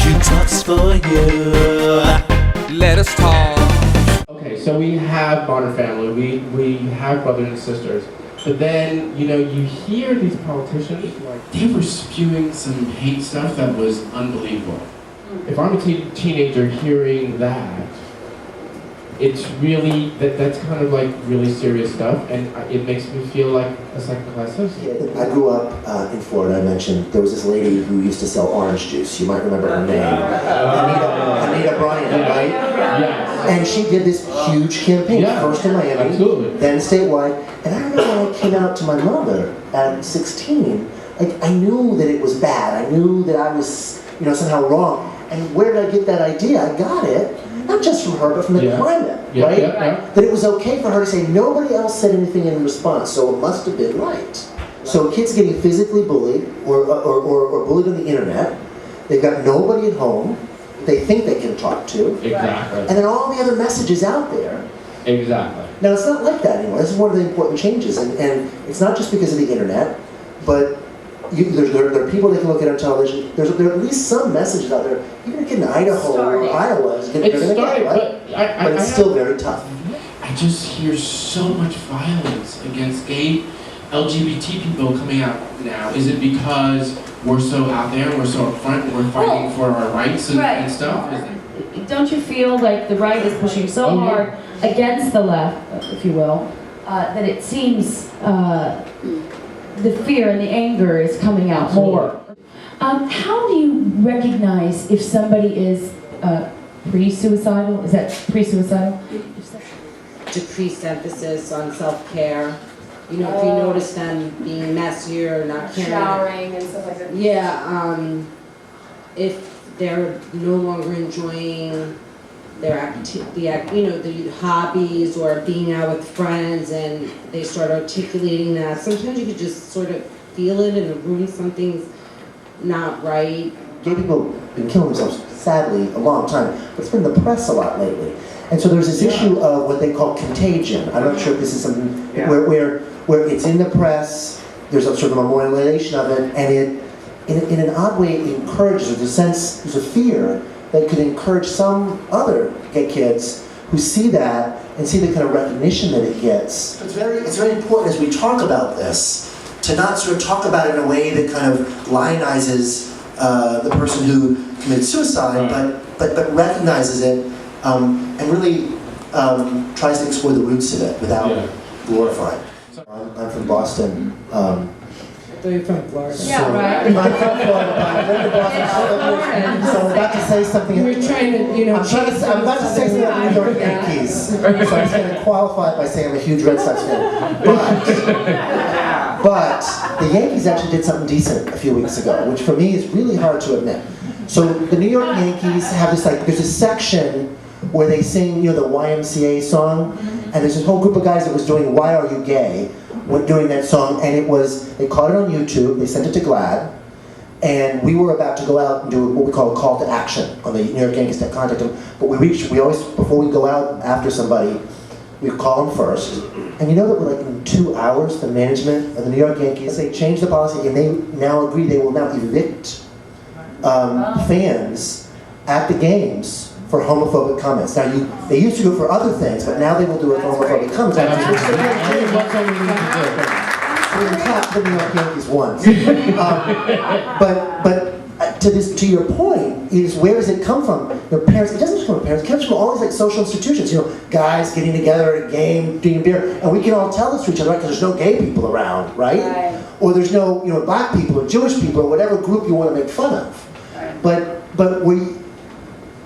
She talks for you. Let us talk. Okay, so we have modern family, we have brothers and sisters, but then, you know, you hear these politicians, like, they were spewing some hate stuff that was unbelievable. If I'm a teenager hearing that, it's really, that's kind of like really serious stuff, and it makes me feel like a second-class citizen. I grew up in Florida. I mentioned there was this lady who used to sell orange juice. You might remember her name. Anita Bryant, right? Yes. And she did this huge campaign, first in Miami, then statewide. And I remember when I came out to my mother at 16, like, I knew that it was bad. I knew that I was, you know, somehow wrong. And where did I get that idea? I got it, not just from her, but from the climate, right? That it was okay for her to say nobody else said anything in response, so it must have been right. So kids getting physically bullied or bullied on the internet, they've got nobody at home they think they can talk to. Exactly. And then all the other messages out there. Exactly. Now it's not like that anymore. This is one of the important changes, and it's not just because of the internet, but there are people they can look at on television. There are at least some messages out there. Even a kid in Idaho or Iowa, they're going to get, right? But it's still very tough. I just hear so much violence against gay LGBT people coming out now. Is it because we're so out there, we're so upfront, and we're fighting for our rights and stuff? Don't you feel like the right is pushing so hard against the left, if you will, that it seems the fear and the anger is coming out more? How do you recognize if somebody is pre-suicidal? Is that pre-suicidal? Decreased emphasis on self-care. You know, if you notice them being messier or not caring. Showering and stuff like that. Yeah, if they're no longer enjoying their the hobbies or being out with friends, and they start articulating that. Sometimes you could just sort of feel it in the room, something's not right. Gay people have been killing themselves, sadly, a long time, but it's been in the press a lot lately. And so there's this issue of what they call contagion. I'm not sure if this is something where it's in the press, there's a sort of memorialization of it, and it, in an odd way, it encourages, there's a fear that could encourage some other gay kids who see that and see the kind of recognition that it gets. It's very important as we talk about this to not sort of talk about it in a way that kind of lionizes the person who committed suicide, but recognizes it and really tries to explore the roots of it without glorifying. I'm from Boston. I thought you were from Florida. Yeah, right. I'm from Florida, but I lived in Boston, so I'm about to say something. We're trying to, you know, I'm about to say something about the New York Yankees, so I'm just going to qualify it by saying I'm a huge Red Sox fan. But the Yankees actually did something decent a few weeks ago, which for me is really hard to admit. So the New York Yankees have this, like, there's a section where they sing, you know, the YMCA song, and there's this whole group of guys that was doing "Why Are You Gay?" when doing that song, and they caught it on YouTube, they sent it to GLAAD, and we were about to go out and do what we call a call to action on the New York Yankees to contact them, but we always, before we go out after somebody, we call them first, and you know that like in 2 hours, the management of the New York Yankees, they changed the policy, and they now agree they will now evict fans at the games for homophobic comments. Now, they used to do it for other things, but now they will do it for homophobic comments. We can clap the New York Yankees once. But to your point, is where does it come from? Your parents. It doesn't just come from parents. It comes from all these like social institutions. You know, guys getting together at a game, drinking beer, and we can all tell this to each other, right? Because there's no gay people around, right? Or there's no, you know, black people or Jewish people or whatever group you want to make fun of.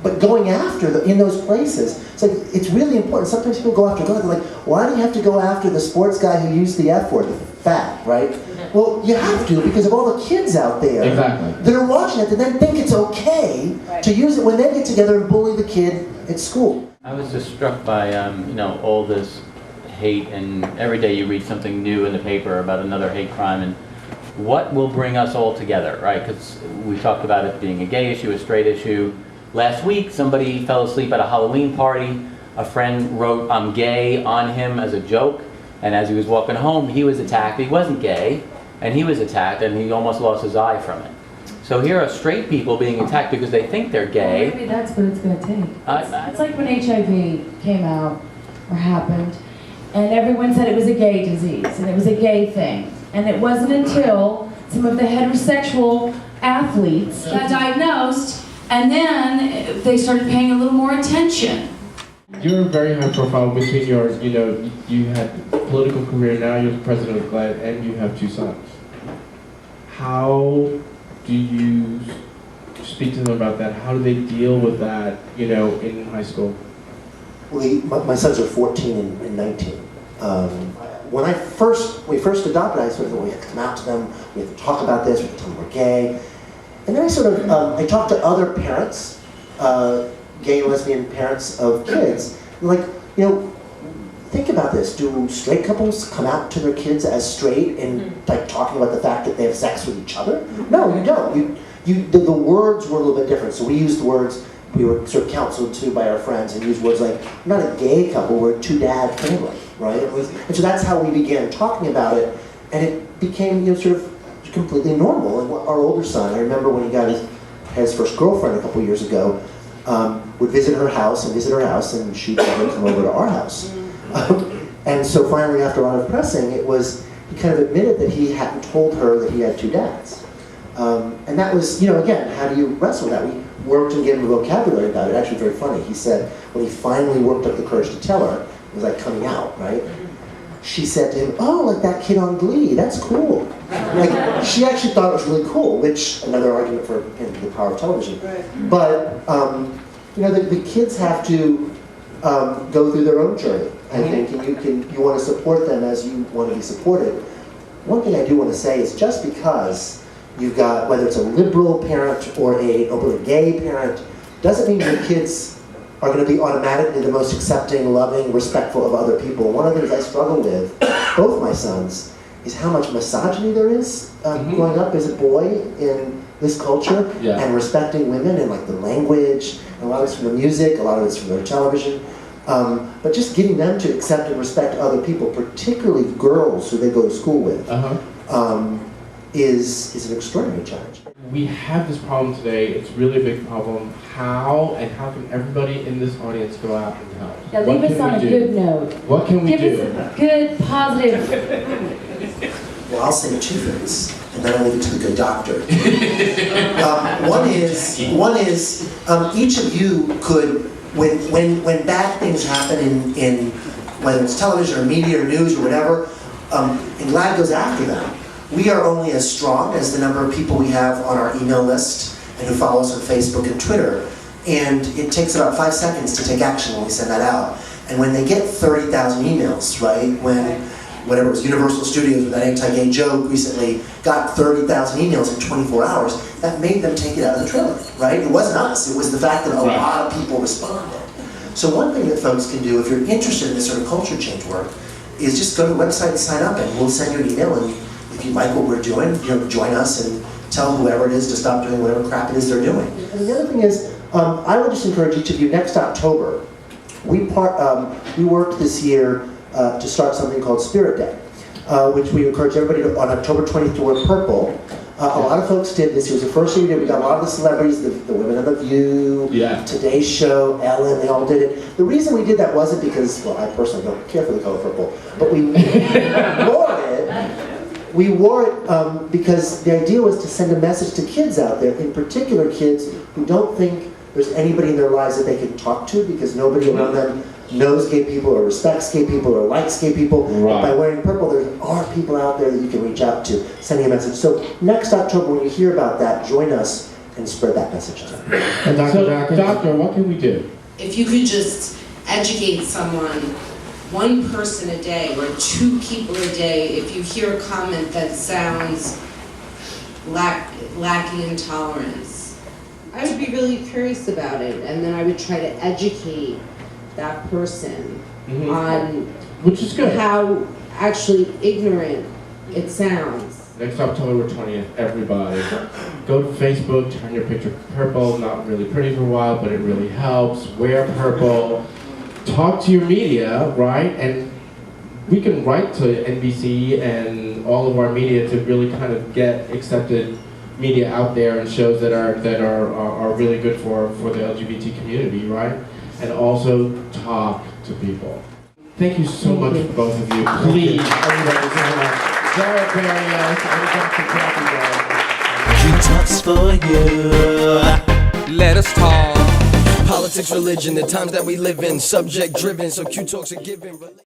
But going after in those places, it's like it's really important. Sometimes people go after God. They're like, why do you have to go after the sports guy who used the F word, the fat, right? Well, you have to because of all the kids out there that are watching it and then think it's okay to use it when they get together and bully the kid at school. I was just struck by you know, all this hate, and every day you read something new in the paper about another hate crime, and what will bring us all together, right? Because we talked about it being a gay issue, a straight issue. Last week, somebody fell asleep at a Halloween party. A friend wrote, "I'm gay" on him as a joke. And as he was walking home, he was attacked. He wasn't gay, and he was attacked, and he almost lost his eye from it. So So here are straight people being attacked because they think they're Well, gay. maybe that's what it's going to take. It's like when HIV came out or happened, and everyone said it was a gay disease and it was a gay thing. And it wasn't until some of the heterosexual athletes got diagnosed, and then they started paying a little more attention. You're very high profile between your, you had a political career, now you're the president of GLAAD, and you have 2 sons. How do you speak to them about that? How do they deal with that, in high school? Well, my sons are 14 and 19. When we first adopted, I sort of thought we have to come out to them, we have to talk about this, we have to tell them we're gay. And then I talked to other parents, gay and lesbian parents of kids, like, think about this. Do straight couples come out to their kids as straight and like talking about the fact that they have sex with each other? No, you don't. The words were a little bit different. So we used the words, we were sort of counseled to by our friends and used words like, we're not a gay couple, we're a 2-dad family, right? And so that's how we began talking about it, and it became sort of completely normal. And our older son, I remember when he got his first girlfriend a couple years ago, would visit her house, and she'd never come over to our house. And so finally, after a lot of pressing, he kind of admitted that he hadn't told her that he had 2 dads. And that was, again, how do you wrestle with that? We worked and gave him a vocabulary about it. Actually, very funny. He said when he finally worked up the courage to tell her, it was like coming out, right? She said to him, "Oh, like that kid on Glee, that's cool." Like, she actually thought it was really cool, which, another argument for the power of television. But, the kids have to go through their own journey, I think, and you want to support them as you want to be supported. One thing I do want to say is just because you've got, whether it's a liberal parent or a openly gay parent, doesn't mean your kids are going to be automatically the most accepting, loving, respectful of other people. One of the things I struggle with, both my sons, is how much misogyny there is growing up as a boy in this culture, and respecting women and like the language, and a lot of it's from the music, a lot of it's from their television. But just getting them to accept and respect other people, particularly girls who they go to school with, is an extraordinary challenge. We have this problem today. It's really a big problem. How can everybody in this audience go out and help? Yeah, leave us on a good note. What can we do? Give us a good, positive. Well, I'll say 2 things, and then I'll leave it to the good doctor. One is each of you could, when bad things happen in whether it's television or media or news or whatever, and GLAAD goes after them. We are only as strong as the number of people we have on our email list and who follow us on Facebook and Twitter. And it takes about 5 seconds to take action when we send that out. And when they get 30,000 emails, right, whatever it was, Universal Studios with that anti-gay joke recently got 30,000 emails in 24 hours, that made them take it out of the trailer, right? It wasn't us, it was the fact that a lot of people responded. So one thing that folks can do if you're interested in this sort of culture change work is just go to the website and sign up, and we'll send you an email, and if you like what we're doing, join us and tell whoever it is to stop doing whatever crap it is they're doing. And the other thing is, I would just encourage each of you, next October, we worked this year to start something called Spirit Day, which we encourage everybody to, on October 20th, to wear purple. A lot of folks did this. It was the first year we did. We got a lot of the celebrities, the women of The View, Today's Show, Ellen, they all did it. The reason we did that wasn't because, well, I personally don't care for the color purple, but we wore it. We wore it because the idea was to send a message to kids out there, in particular kids who don't think there's anybody in their lives that they can talk to because nobody around them knows gay people or respects gay people or likes gay people. Right. By wearing purple, there are people out there that you can reach out to, sending a message. So next October, when you hear about that, join us and spread that message to them. And Doctor, what can we do? If you could just educate someone, one person a day or 2 people a day, if you hear a comment that sounds lacking in tolerance. I would be really curious about it, and then I would try to educate that person on which is good. How actually ignorant it sounds. Next October 20th, everybody, go to Facebook, turn your picture purple. Not really pretty for a while, but it really helps. Wear purple. Talk to your media, right? And we can write to NBC and all of our media to really kind of get accepted media out there and shows that are really good for the LGBT community, right? And also talk to people. Thank you so much, both of you. Please, everybody, Jarrett Barrios and Dr. Qtalk's for you. Let us talk. Politics, religion, the times that we live in, subject driven, so Qtalk's a given.